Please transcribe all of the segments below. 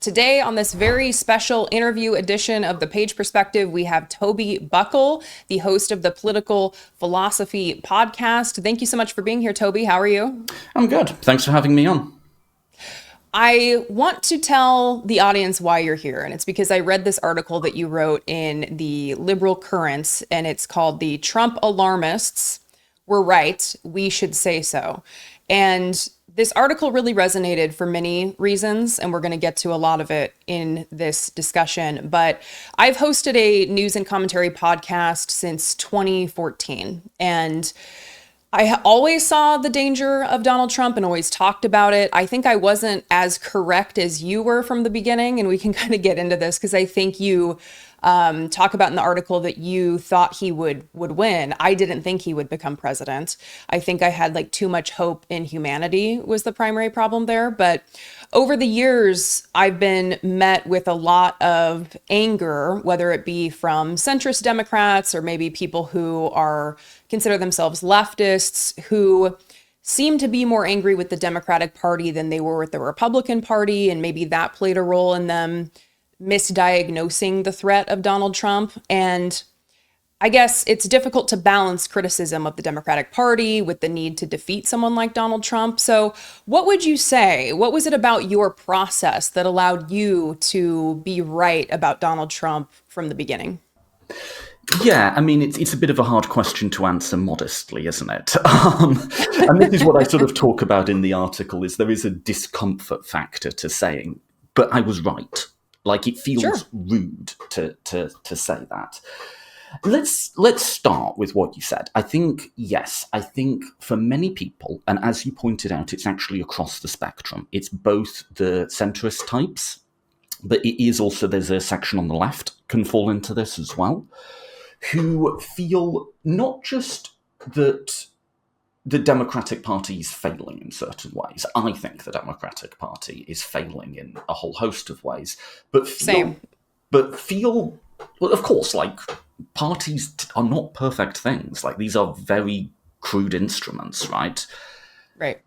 Today, on this very special interview edition of the Page Perspective, we have Toby Buckle, the host of the Political Philosophy podcast. Thank you so much for being here, Toby. How are you? I'm good. Thanks for having me on. I want to tell the audience why you're here, and it's because I read this article that you wrote in the Liberal Currents, and it's called "The Trump Alarmists Were Right, We Should Say So." And this article really resonated for many reasons, and we're going to get to a lot of it in this discussion. But I've hosted a news and commentary podcast since 2014, and I always saw the danger of Donald Trump and always talked about it. I think I wasn't as correct as you were from the beginning, and we can kind of get into this because I think you talk about in the article that you thought he would win. I didn't think he would become president. I think I had like too much hope in humanity was the primary problem there. But over the years, I've been met with a lot of anger, whether it be from centrist Democrats or maybe people who consider themselves leftists, who seem to be more angry with the Democratic Party than they were with the Republican Party. And maybe that played a role in them misdiagnosing the threat of Donald Trump. And I guess it's difficult to balance criticism of the Democratic Party with the need to defeat someone like Donald Trump. So what would you say? What was it about your process that allowed you to be right about Donald Trump from the beginning? Yeah, I mean, it's a bit of a hard question to answer modestly, isn't it? And this is what I sort of talk about in the article, is there is a discomfort factor to saying, but I was right. Like, it feels rude to say that. Let's start with what you said. I think for many people, and as you pointed out, it's actually across the spectrum. It's both the centrist types, but it is also, there's a section on the left can fall into this as well, who feel not just that the Democratic Party is failing in certain ways. I think the Democratic Party is failing in a whole host of ways. But feel, well, of course, like, parties are not perfect things. Like, these are very crude instruments, right? Right.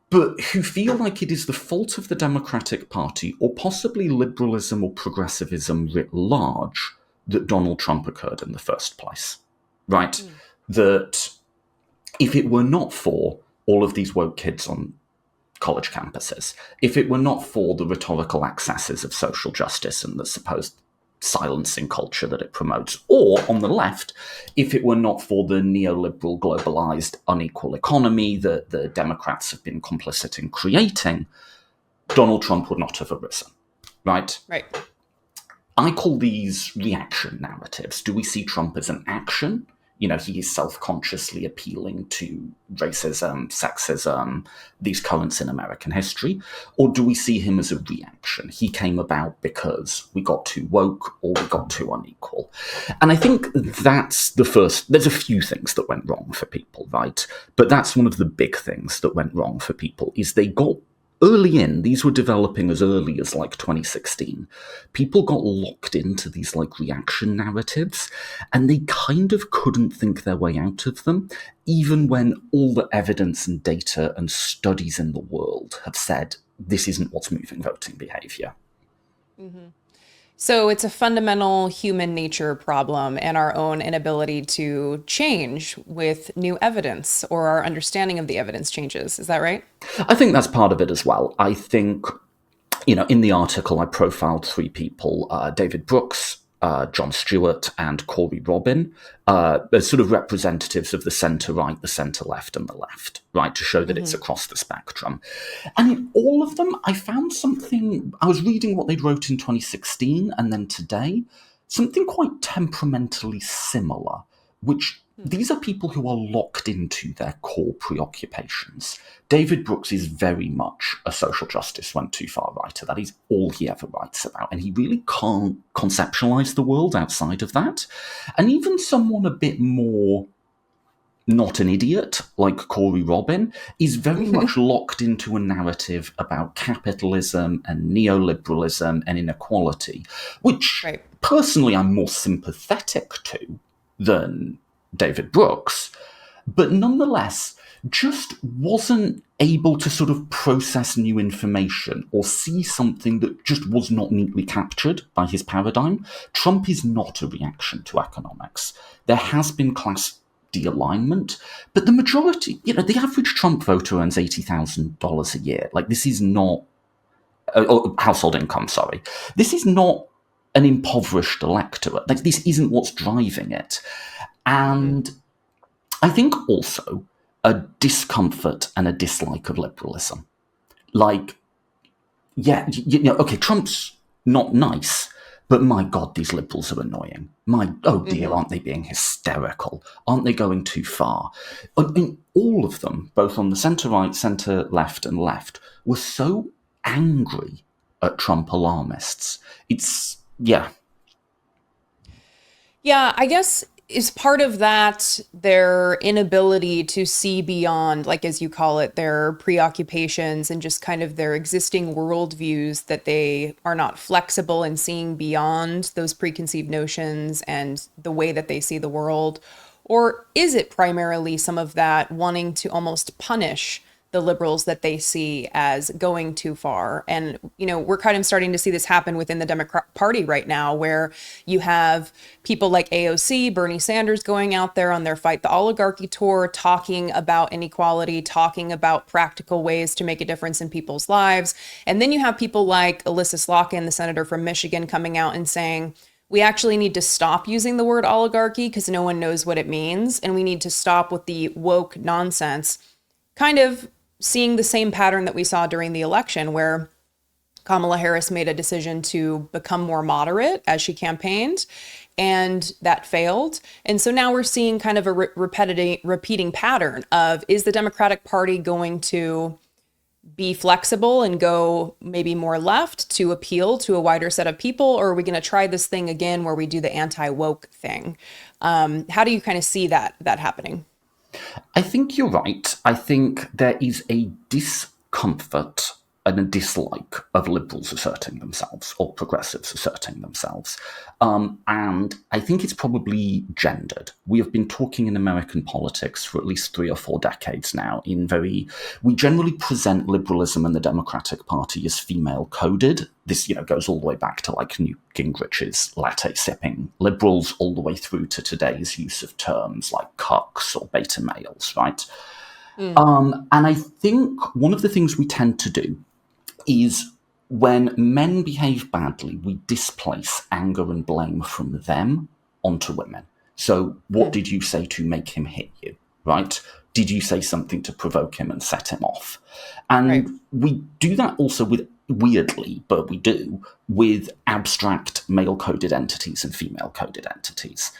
But who feel like it is the fault of the Democratic Party, or possibly liberalism or progressivism writ large, that Donald Trump occurred in the first place, right? That if it were not for all of these woke kids on college campuses, if it were not for the rhetorical excesses of social justice and the supposed silencing culture that it promotes, or on the left, if it were not for the neoliberal, globalized, unequal economy that the Democrats have been complicit in creating, Donald Trump would not have arisen, right? Right. I call these reaction narratives. Do we see Trump as an action? You know, he is self-consciously appealing to racism, sexism, these currents in American history. Or do we see him as a reaction? He came about because we got too woke or we got too unequal. And I think that's the first. There's a few things that went wrong for people, right? But that's one of the big things that went wrong for people, is they got early in, these were developing as early as like 2016. People got locked into these like reaction narratives, and they kind of couldn't think their way out of them, even when all the evidence and data and studies in the world have said this isn't what's moving voting behavior. Mm-hmm. So it's a fundamental human nature problem and our own inability to change with new evidence, or our understanding of the evidence changes. Is that right? I think that's part of it as well. I think, in the article, I profiled three people, David Brooks, Jon Stewart, and Corey Robin, as sort of representatives of the centre-right, the centre-left, and the left, right, to show that it's across the spectrum. And in all of them, I found something. I was reading what they wrote in 2016, and then today, something quite temperamentally similar, which these are people who are locked into their core preoccupations. David Brooks is very much a social justice went too far writer. That is all he ever writes about. And he really can't conceptualize the world outside of that. And even someone a bit more not an idiot, like Corey Robin, is very much locked into a narrative about capitalism and neoliberalism and inequality, which personally I'm more sympathetic to than David Brooks. But nonetheless, just wasn't able to sort of process new information or see something that just was not neatly captured by his paradigm. Trump is not a reaction to economics. There has been class de-alignment, but the majority, the average Trump voter earns $80,000 a year. Like, this is not, household income, sorry. This is not an impoverished electorate. Like, this isn't what's driving it. And I think also a discomfort and a dislike of liberalism. Like, yeah, okay, Trump's not nice, but my God, these liberals are annoying. Oh dear, aren't they being hysterical? Aren't they going too far? I mean, all of them, both on the centre-right, centre-left and left, were so angry at Trump alarmists. Yeah, I guess is part of that their inability to see beyond, like, as you call it, their preoccupations and just kind of their existing worldviews, that they are not flexible in seeing beyond those preconceived notions and the way that they see the world? Or is it primarily some of that wanting to almost punish the liberals that they see as going too far? And, we're kind of starting to see this happen within the Democrat Party right now, where you have people like AOC, Bernie Sanders, going out there on their Fight the Oligarchy tour, talking about inequality, talking about practical ways to make a difference in people's lives. And then you have people like Alyssa Slotkin, the senator from Michigan, coming out and saying, we actually need to stop using the word oligarchy because no one knows what it means. And we need to stop with the woke nonsense, kind of seeing the same pattern that we saw during the election, where Kamala Harris made a decision to become more moderate as she campaigned, and that failed. And so now we're seeing kind of a repeating pattern of, is the Democratic Party going to be flexible and go maybe more left to appeal to a wider set of people? Or are we going to try this thing again where we do the anti-woke thing? How do you kind of see that happening? I think you're right. I think there is a discomfort and a dislike of liberals asserting themselves or progressives asserting themselves. And I think it's probably gendered. We have been talking in American politics for at least 3 or 4 decades now we generally present liberalism and the Democratic Party as female coded. This, goes all the way back to like Newt Gingrich's latte sipping liberals, all the way through to today's use of terms like cucks or beta males, right? And I think one of the things we tend to do is, when men behave badly, we displace anger and blame from them onto women. So what did you say to make him hit you, right? Did you say something to provoke him and set him off? And we do that also weirdly, but we do, with abstract male-coded entities and female-coded entities.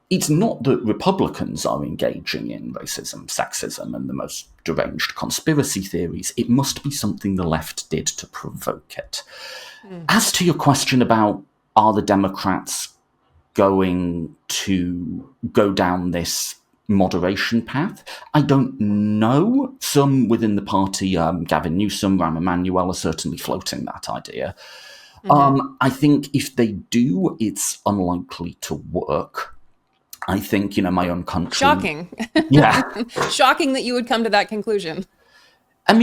It's not that Republicans are engaging in racism, sexism, and the most deranged conspiracy theories. It must be something the left did to provoke it. As to your question about, are the Democrats going to go down this moderation path? I don't know. Some within the party, Gavin Newsom, Rahm Emanuel, are certainly floating that idea. I think if they do, it's unlikely to work. I think, my own country... Shocking. Yeah. Shocking that you would come to that conclusion. I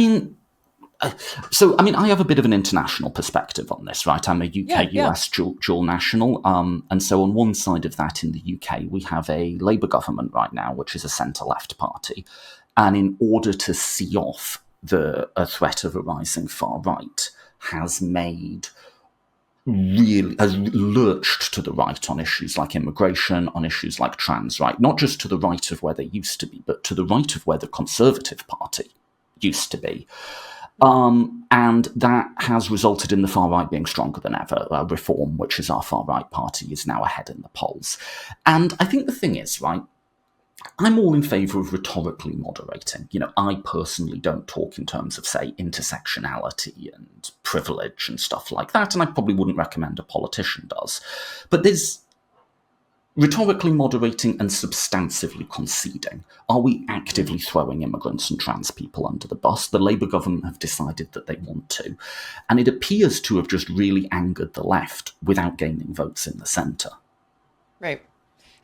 have a bit of an international perspective on this, right? I'm a UK-US dual national. And so on one side of that, in the UK, we have a Labour government right now, which is a centre-left party. And in order to see off a threat of a rising far right, has lurched to the right on issues like immigration, on issues like trans, right? Not just to the right of where they used to be, but to the right of where the Conservative Party used to be. And that has resulted in the far right being stronger than ever. Reform, which is our far right party, is now ahead in the polls. And I think the thing is, right, I'm all in favour of rhetorically moderating. I personally don't talk in terms of, say, intersectionality and privilege and stuff like that, and I probably wouldn't recommend a politician does. But there's rhetorically moderating and substantively conceding. Are we actively throwing immigrants and trans people under the bus? The Labour government have decided that they want to. And it appears to have just really angered the left without gaining votes in the centre. Right.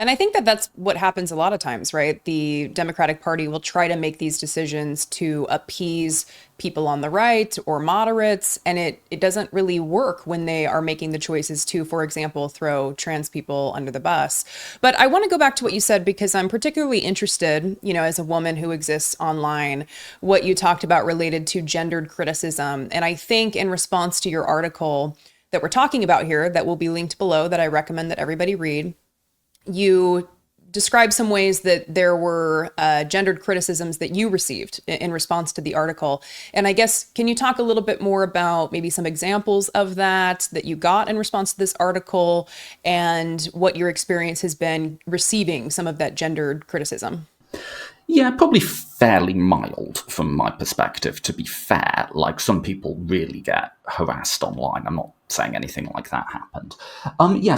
And I think that that's what happens a lot of times, right? The Democratic Party will try to make these decisions to appease people on the right or moderates, and it doesn't really work when they are making the choices to, for example, throw trans people under the bus. But I want to go back to what you said because I'm particularly interested, as a woman who exists online, what you talked about related to gendered criticism. And I think in response to your article that we're talking about here, that will be linked below, that I recommend that everybody read, you describe some ways that there were gendered criticisms that you received in response to the article. And I guess, can you talk a little bit more about maybe some examples of that you got in response to this article and what your experience has been receiving some of that gendered criticism? Yeah, probably fairly mild from my perspective, to be fair. Like, some people really get harassed online. I'm not saying anything like that happened.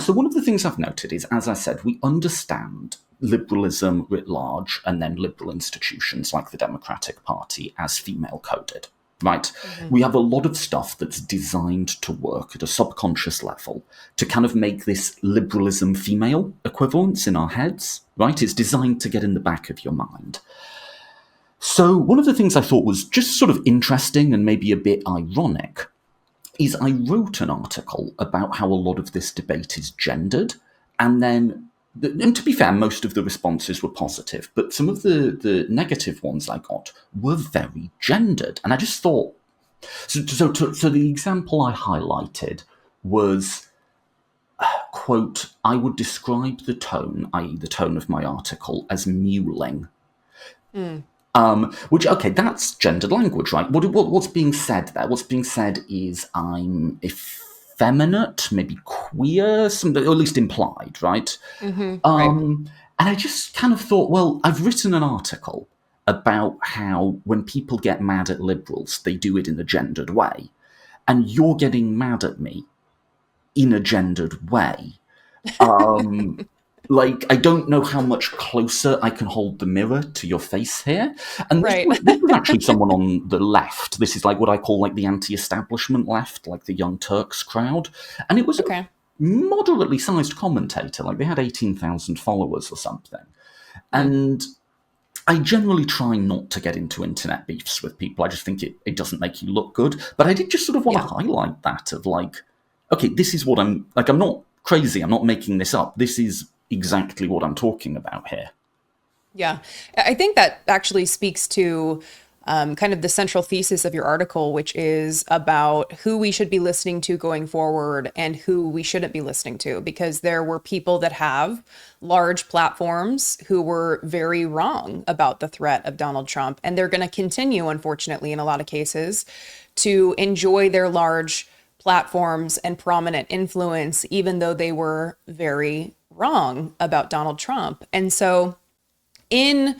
So one of the things I've noted is, as I said, we understand liberalism writ large and then liberal institutions like the Democratic Party as female coded. Right? We have a lot of stuff that's designed to work at a subconscious level to kind of make this liberalism female equivalence in our heads, right? It's designed to get in the back of your mind. So one of the things I thought was just sort of interesting and maybe a bit ironic is I wrote an article about how a lot of this debate is gendered, and to be fair, most of the responses were positive, but some of the negative ones I got were very gendered. And I just thought, so the example I highlighted was, quote, I would describe the tone, i.e. the tone of my article, as mewling. Which, okay, that's gendered language, right? What's being said there? What's being said is I'm effeminate, maybe queer, or at least implied, right? Right. And I just kind of thought, well, I've written an article about how when people get mad at liberals, they do it in a gendered way. And you're getting mad at me in a gendered way. Like, I don't know how much closer I can hold the mirror to your face here. And Right. this was actually someone on the left. This is like what I call like the anti-establishment left, like the Young Turks crowd. And it was a Okay. moderately sized commentator. Like, they had 18,000 followers or something. And I generally try not to get into internet beefs with people. I just think it doesn't make you look good. But I did just sort of want to highlight that of like, okay, this is what I'm not crazy. I'm not making this up. This is exactly what I'm talking about here. Yeah. I think that actually speaks to kind of the central thesis of your article, which is about who we should be listening to going forward and who we shouldn't be listening to, because there were people that have large platforms who were very wrong about the threat of Donald Trump. And they're going to continue, unfortunately, in a lot of cases, to enjoy their large platforms and prominent influence, even though they were very wrong about Donald Trump. And so, in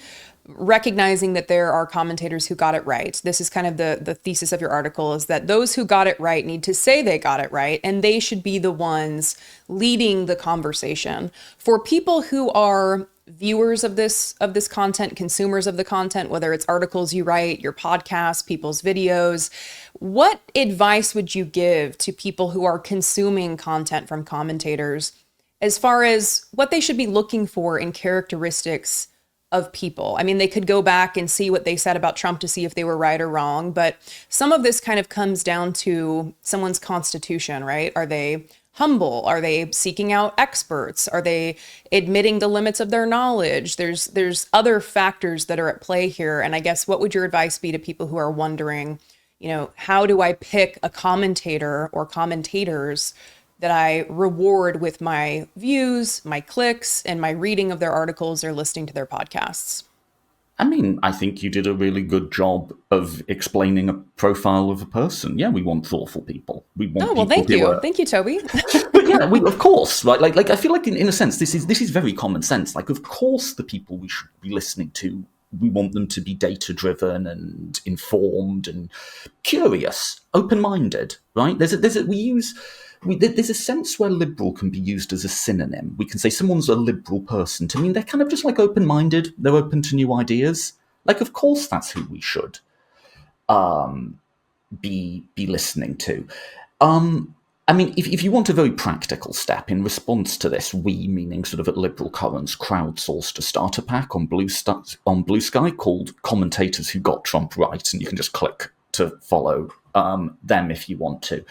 recognizing that there are commentators who got it right, this is kind of the thesis of your article, is that those who got it right need to say they got it right, and they should be the ones leading the conversation. For people who are viewers of this content, consumers of the content, whether it's articles you write, your podcasts, people's videos, what advice would you give to people who are consuming content from commentators as far as what they should be looking for in characteristics of people? I mean, they could go back and see what they said about Trump to see if they were right or wrong, but some of this kind of comes down to someone's constitution, right? Are they humble? Are they seeking out experts? Are they admitting the limits of their knowledge? There's other factors that are at play here. And I guess, what would your advice be to people who are wondering, how do I pick a commentator or commentators that I reward with my views, my clicks, and my reading of their articles or listening to their podcasts? I mean, I think you did a really good job of explaining a profile of a person. Yeah, we want thoughtful people. We want Oh, well, people thank who you. are... Thank you, Toby. But yeah, of course, right? Like I feel like in a sense, this is very common sense. Like, of course, the people we should be listening to, we want them to be data-driven and informed and curious, open-minded, right? There's a sense where liberal can be used as a synonym. We can say someone's a liberal person to mean they're kind of just like open-minded. They're open to new ideas. Like, of course, that's who we should be listening to. I mean, if you want a very practical step in response to this, we, meaning sort of at Liberal Currents, crowdsourced a starter pack on Blue Sky called Commentators Who Got Trump Right, and you can just click to follow them if you want to.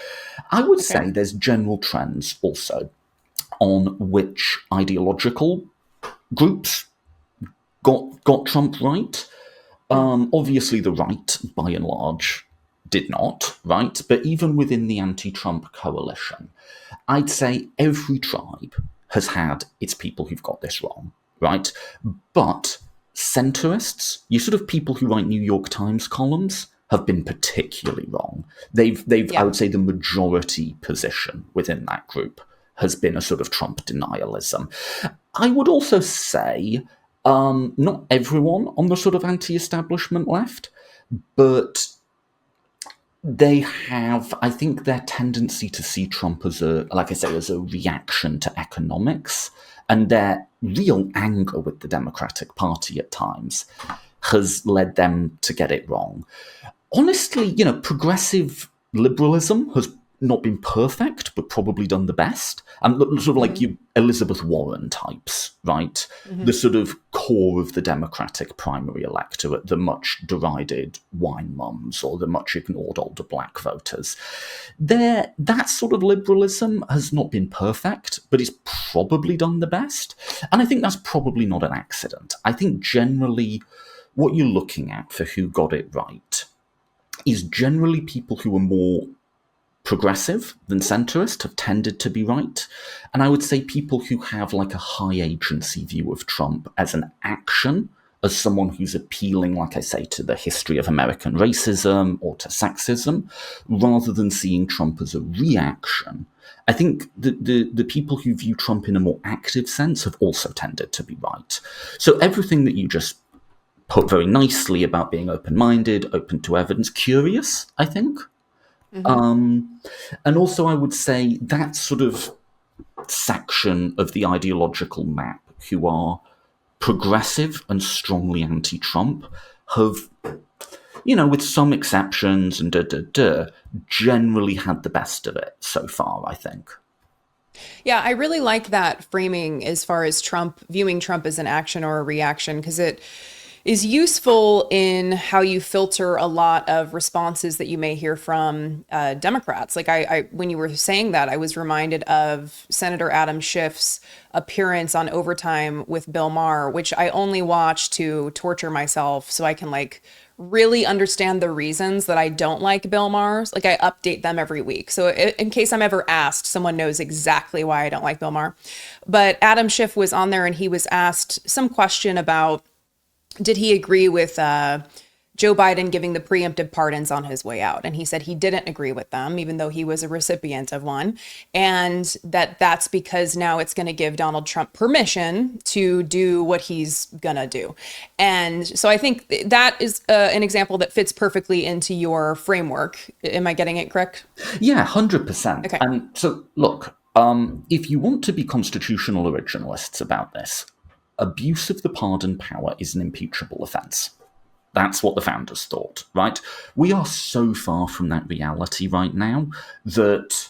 I would say there's general trends also on which ideological groups got Trump right. Obviously, the right, by and large, did not, right? But even within the anti-Trump coalition, I'd say every tribe has had its people who've got this wrong, right? But centrists, you sort of people who write New York Times columns, have been particularly wrong. They've I would say the majority position within that group has been a sort of Trump denialism. I would also say not everyone on the sort of anti-establishment left, but they have, I think, their tendency to see Trump as like I say, as a reaction to economics, and their real anger with the Democratic Party at times has led them to get it wrong. Honestly, progressive liberalism has not been perfect, but probably done the best. And sort of like you Elizabeth Warren types, right? The sort of core of the Democratic primary electorate, the much derided wine mums or the much ignored older black voters. That sort of liberalism has not been perfect, but it's probably done the best. And I think that's probably not an accident. I think generally what you're looking at for who got it right is generally people who are more progressive than centrist have tended to be right. And I would say people who have like a high agency view of Trump as an action, as someone who's appealing, like I say, to the history of American racism or to sexism, rather than seeing Trump as a reaction. I think the people who view Trump in a more active sense have also tended to be right. So everything that you just put very nicely about being open-minded, open to evidence, curious, I think. And also I would say that sort of section of the ideological map who are progressive and strongly anti-Trump have, with some exceptions and generally had the best of it so far, I think. Yeah, I really like that framing as far as viewing Trump as an action or a reaction, because it is useful in how you filter a lot of responses that you may hear from Democrats. Like when you were saying that, I was reminded of Senator Adam Schiff's appearance on Overtime with Bill Maher, which I only watch to torture myself so I can really understand the reasons that I don't like Bill Maher's. Like I update them every week. So in case I'm ever asked, someone knows exactly why I don't like Bill Maher. But Adam Schiff was on there and he was asked some question about, did he agree with Joe Biden giving the preemptive pardons on his way out? And he said he didn't agree with them, even though he was a recipient of one. And that's because now it's going to give Donald Trump permission to do what he's going to do. And so I think that is an example that fits perfectly into your framework. Am I getting it correct? Yeah, 100%. Okay. And so, look, if you want to be constitutional originalists about this, abuse of the pardon power is an impeachable offence. That's what the founders thought, right? We are so far from that reality right now that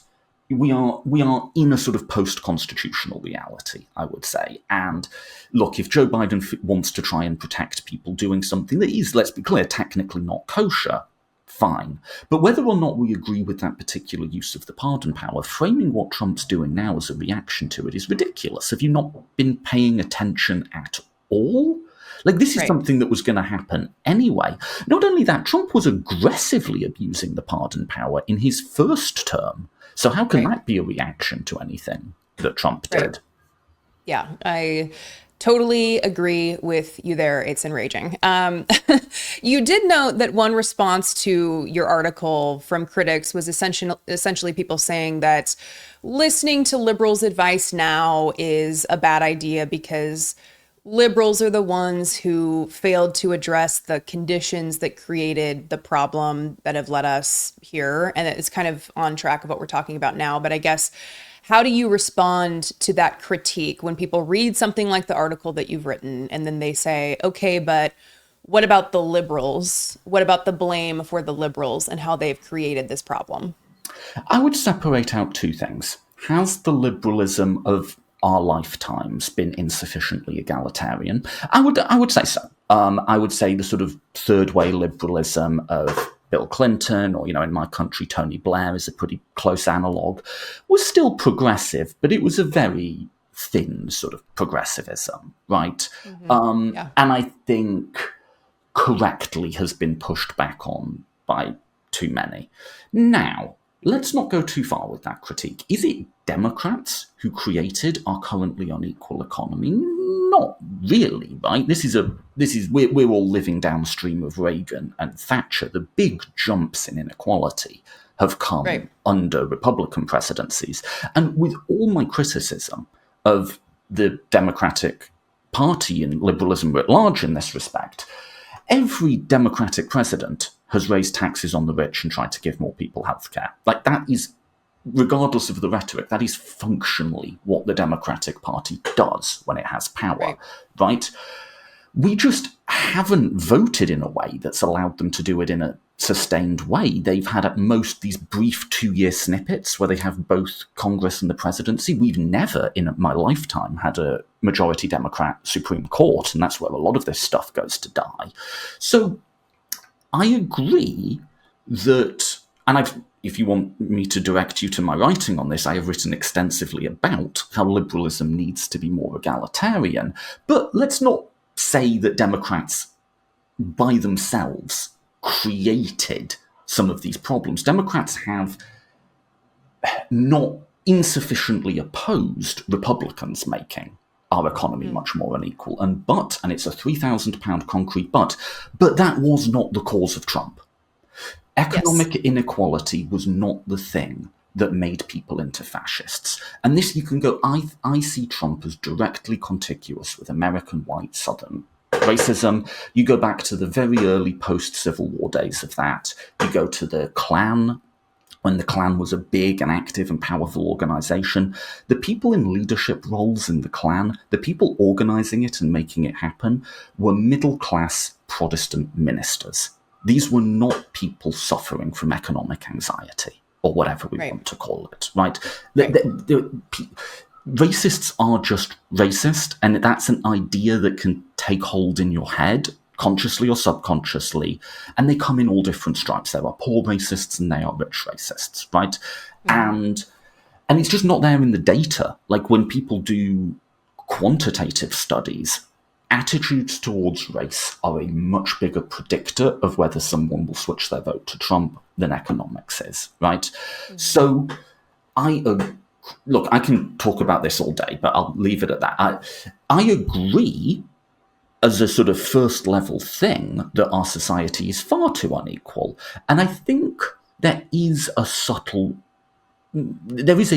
we are in a sort of post-constitutional reality, I would say. And look, if Joe Biden wants to try and protect people doing something that is, let's be clear, technically not kosher, fine. But whether or not we agree with that particular use of the pardon power, framing what Trump's doing now as a reaction to it is ridiculous. Have you not been paying attention at all? Like, this is something that was going to happen anyway. Not only that, Trump was aggressively abusing the pardon power in his first term. So how can that be a reaction to anything that Trump did? Yeah, I totally agree with you there. It's enraging. You did note that one response to your article from critics was essentially people saying that listening to liberals' advice now is a bad idea because liberals are the ones who failed to address the conditions that created the problem that have led us here. And it's kind of on track of what we're talking about now. But I guess, how do you respond to that critique when people read something like the article that you've written and then they say, okay, but what about the liberals? What about the blame for the liberals and how they've created this problem? I would separate out two things. Has the liberalism of our lifetimes been insufficiently egalitarian? I would say so. I would say the sort of third way liberalism of Bill Clinton, or, in my country, Tony Blair is a pretty close analogue, was still progressive, but it was a very thin sort of progressivism, right? Yeah. And I think correctly has been pushed back on by too many. Now, let's not go too far with that critique. Is it Democrats who created our currently unequal economy? Not really, right? We're all living downstream of Reagan and Thatcher. The big jumps in inequality have come Right. under Republican presidencies. And with all my criticism of the Democratic Party and liberalism writ large in this respect, every Democratic president has raised taxes on the rich and tried to give more people health care. Like, that is, regardless of the rhetoric, that is functionally what the Democratic Party does when it has power, right? We just haven't voted in a way that's allowed them to do it in a sustained way. They've had at most these brief 2-year snippets where they have both Congress and the presidency. We've never in my lifetime had a majority Democrat Supreme Court, and that's where a lot of this stuff goes to die. So I agree that, and if you want me to direct you to my writing on this, I have written extensively about how liberalism needs to be more egalitarian. But let's not say that Democrats by themselves created some of these problems. Democrats have not insufficiently opposed Republicans making our economy much more unequal. And it's a £3,000 concrete but that was not the cause of Trump. Economic inequality was not the thing that made people into fascists. And this, you can go, I see Trump as directly contiguous with American white Southern racism. You go back to the very early post-Civil War days of that. You go to the Klan, when the Klan was a big and active and powerful organization. The people in leadership roles in the Klan, the people organizing it and making it happen, were middle-class Protestant ministers. These were not people suffering from economic anxiety, or whatever we want to call it, right? Racists are just racist, and that's an idea that can take hold in your head, consciously or subconsciously, and they come in all different stripes. There are poor racists and they are rich racists, right? And it's just not there in the data. Like, when people do quantitative studies, attitudes towards race are a much bigger predictor of whether someone will switch their vote to Trump than economics is, right? So look, I can talk about this all day, but I'll leave it at that. I agree as a sort of first level thing that our society is far too unequal. And I think there is a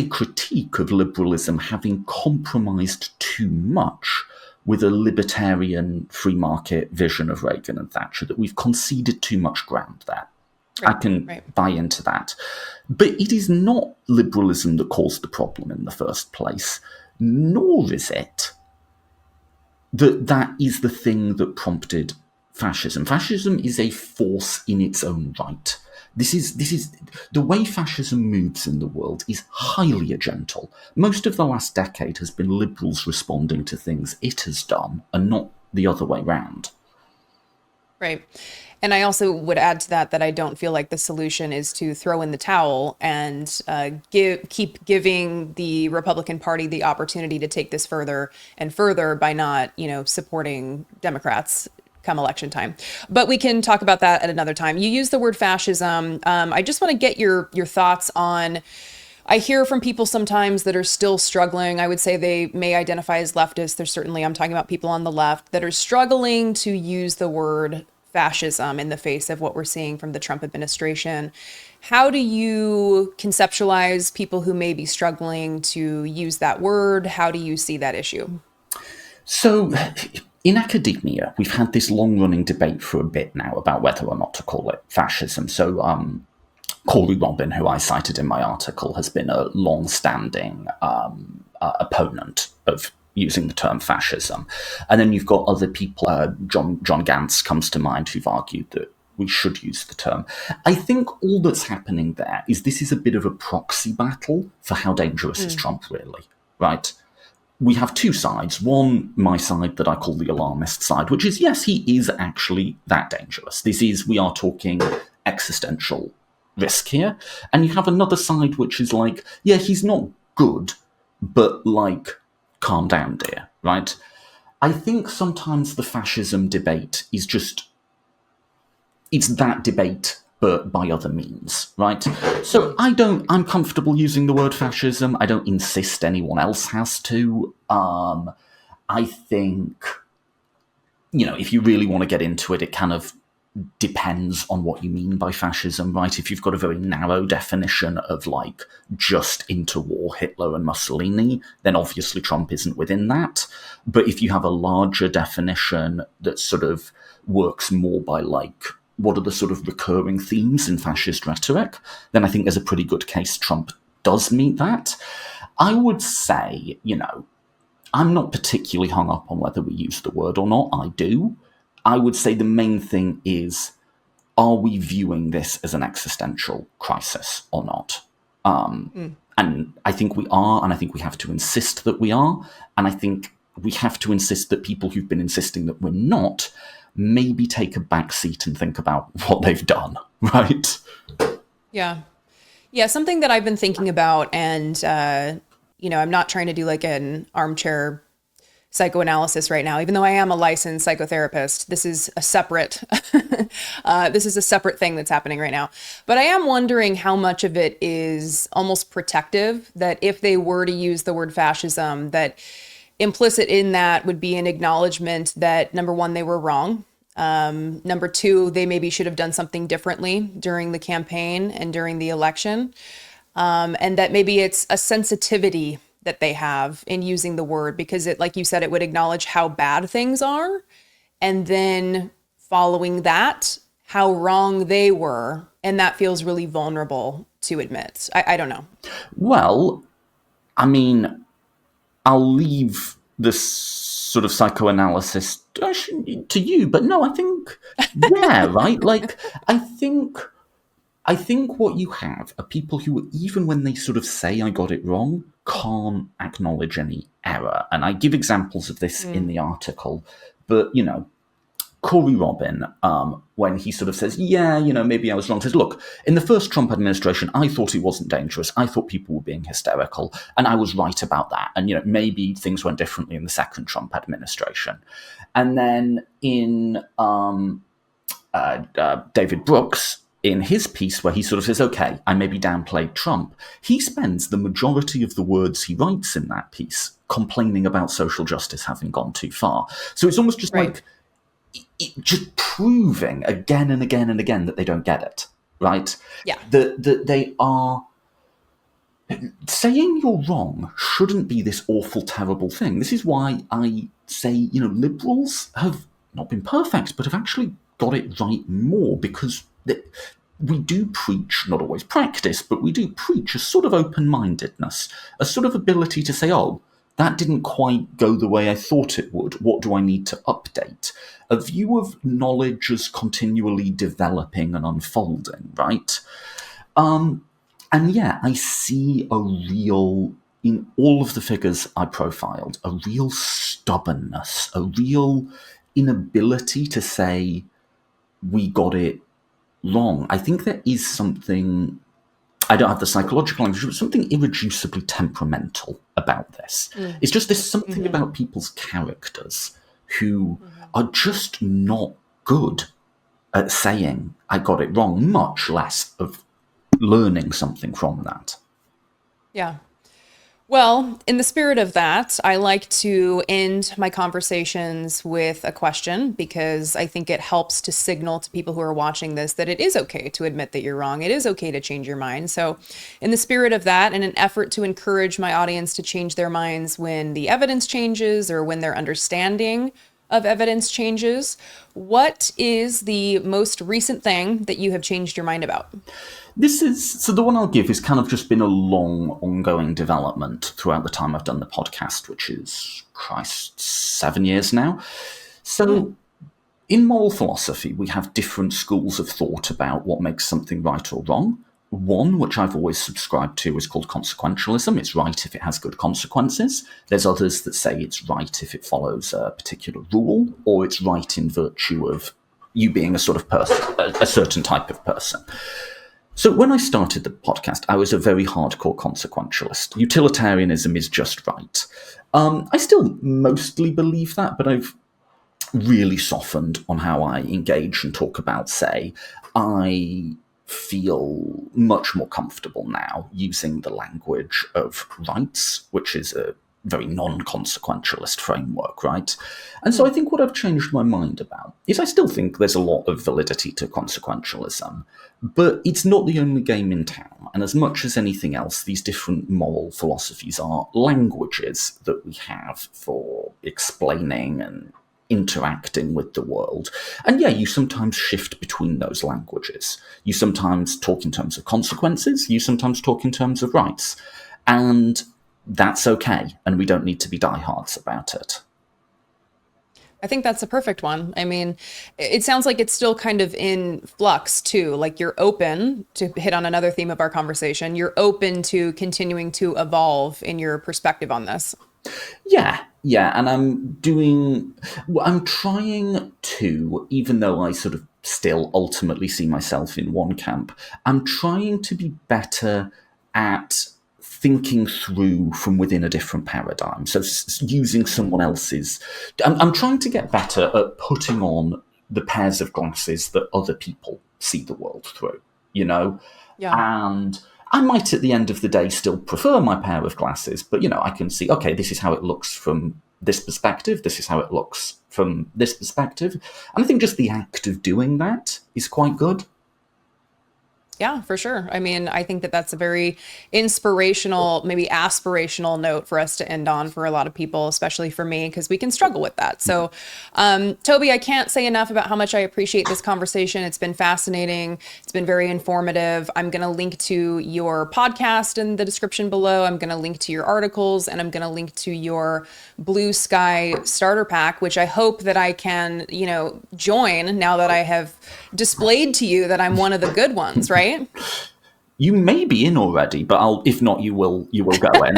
critique of liberalism having compromised too much with a libertarian free market vision of Reagan and Thatcher, that we've conceded too much ground there. I can buy into that. But it is not liberalism that caused the problem in the first place, nor is it that is the thing that prompted fascism. Fascism is a force in its own right. This is the way fascism moves in the world is highly agental. Most of the last decade has been liberals responding to things it has done, and not the other way round. Right. And I also would add to that I don't feel like the solution is to throw in the towel and keep giving the Republican Party the opportunity to take this further and further by not, supporting Democrats come election time. But we can talk about that at another time. You use the word fascism. I just want to get your thoughts on. I hear from people sometimes that are still struggling. I would say they may identify as leftists. I'm talking about people on the left that are struggling to use the word fascism in the face of what we're seeing from the Trump administration. How do you conceptualize people who may be struggling to use that word? How do you see that issue? So, in academia, we've had this long-running debate for a bit now about whether or not to call it fascism. So, Corey Robin, who I cited in my article, has been a long-standing opponent of using the term fascism. And then you've got other people, John Gantz comes to mind, who've argued that we should use the term. I think all that's happening there is this is a bit of a proxy battle for how dangerous is Trump really, right? We have two sides. One, my side that I call the alarmist side, which is, yes, he is actually that dangerous. We are talking existential risk here. And you have another side which is like, yeah, he's not good, but like, calm down, dear, right? I think sometimes the fascism debate is just, it's that debate, but by other means, right? So I'm comfortable using the word fascism. I don't insist anyone else has to. I think, if you really want to get into it, it kind of depends on what you mean by fascism, right? If you've got a very narrow definition of like just interwar Hitler and Mussolini, then obviously Trump isn't within that. But if you have a larger definition that sort of works more by like, what are the sort of recurring themes in fascist rhetoric, then I think there's a pretty good case Trump does meet that. I would say, I'm not particularly hung up on whether we use the word or not. I do. I would say the main thing is, are we viewing this as an existential crisis or not? And I think we are, and I think we have to insist that we are. And I think we have to insist that people who've been insisting that we're not maybe take a back seat and think about what they've done, right? Yeah. Yeah, something that I've been thinking about, and, I'm not trying to do like an armchair psychoanalysis right now, even though I am a licensed psychotherapist. This is a separate, thing that's happening right now. But I am wondering how much of it is almost protective, that if they were to use the word fascism, that implicit in that would be an acknowledgement that, number one, they were wrong. Number two, they maybe should have done something differently during the campaign and during the election. And that maybe it's a sensitivity that they have in using the word, because it, like you said, it would acknowledge how bad things are. And then following that, how wrong they were. And that feels really vulnerable to admit. I don't know. Well, I mean, I'll leave this sort of psychoanalysis to you, but no, I think, yeah, right? Like, I think what you have are people who, even when they sort of say I got it wrong, can't acknowledge any error. And I give examples of this in the article, but, Corey Robin, when he sort of says, yeah, maybe I was wrong, says, look, in the first Trump administration, I thought it wasn't dangerous. I thought people were being hysterical, and I was right about that. And, maybe things went differently in the second Trump administration. And then in David Brooks, in his piece where he sort of says, okay, I maybe downplayed Trump, he spends the majority of the words he writes in that piece complaining about social justice having gone too far. So it's almost just like, just proving again and again and again that they don't get it, right? Yeah. That they are saying you're wrong shouldn't be this awful, terrible thing. This is why I say, liberals have not been perfect, but have actually got it right more, because we do preach, not always practice, but we do preach a sort of open-mindedness, a sort of ability to say, oh, that didn't quite go the way I thought it would. What do I need to update? A view of knowledge as continually developing and unfolding, right? And yeah, I see in all of the figures I profiled, a real stubbornness, a real inability to say, we got it wrong. I think there is something, I don't have the psychological language, but something irreducibly temperamental about this. It's just there's something about people's characters who are just not good at saying, I got it wrong, much less of learning something from that. Yeah. Well, in the spirit of that, I like to end my conversations with a question, because I think it helps to signal to people who are watching this that it is okay to admit that you're wrong. It is okay to change your mind. So in the spirit of that, in an effort to encourage my audience to change their minds when the evidence changes or when their understanding of evidence changes, what is the most recent thing that you have changed your mind about? So the one I'll give is kind of just been a long, ongoing development throughout the time I've done the podcast, which is, 7 years now. So In moral philosophy, we have different schools of thought about what makes something right or wrong. One, which I've always subscribed to, is called consequentialism. It's right if it has good consequences. There's others that say it's right if it follows a particular rule, or it's right in virtue of you being a sort of person, a certain type of person. So when I started the podcast, I was a very hardcore consequentialist. Utilitarianism is just right. I still mostly believe that, but I've really softened on how I engage and talk about, say, I feel much more comfortable now using the language of rights, which is a very non-consequentialist framework, right? And so I think what I've changed my mind about is I still think there's a lot of validity to consequentialism, but it's not the only game in town. And as much as anything else, these different moral philosophies are languages that we have for explaining and interacting with the world. And yeah, you sometimes shift between those languages. You sometimes talk in terms of consequences, you sometimes talk in terms of rights. And that's okay, and we don't need to be diehards about it. I think that's the perfect one. I mean, it sounds like it's still kind of in flux too. Like you're open, to hit on another theme of our conversation, you're open to continuing to evolve in your perspective on this. Yeah, and I'm trying to, even though I sort of still ultimately see myself in one camp, I'm trying to be better at thinking through from within a different paradigm. So using someone else's, I'm trying to get better at putting on the pairs of glasses that other people see the world through, you know? Yeah. And I might at the end of the day still prefer my pair of glasses, but, you know, I can see, okay, this is how it looks from this perspective, this is how it looks from this perspective. And I think just the act of doing that is quite good. Yeah, for sure. I mean, I think that that's a very inspirational, maybe aspirational note for us to end on for a lot of people, especially for me, because we can struggle with that. So, Toby, I can't say enough about how much I appreciate this conversation. It's been fascinating. It's been very informative. I'm going to link to your podcast in the description below. I'm going to link to your articles, and I'm going to link to your Blue Sky starter pack, which I hope that I can, join now that I have displayed to you that I'm one of the good ones, right? You may be in already, but if not, you will go in.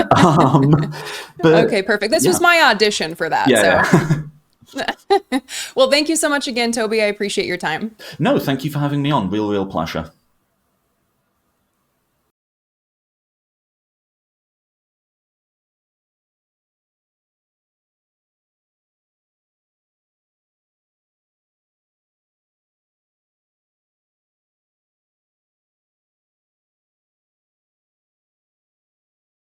But, okay, perfect. This was my audition for that. Yeah. Well, thank you so much again, Toby. I appreciate your time. No, thank you for having me on. Real pleasure.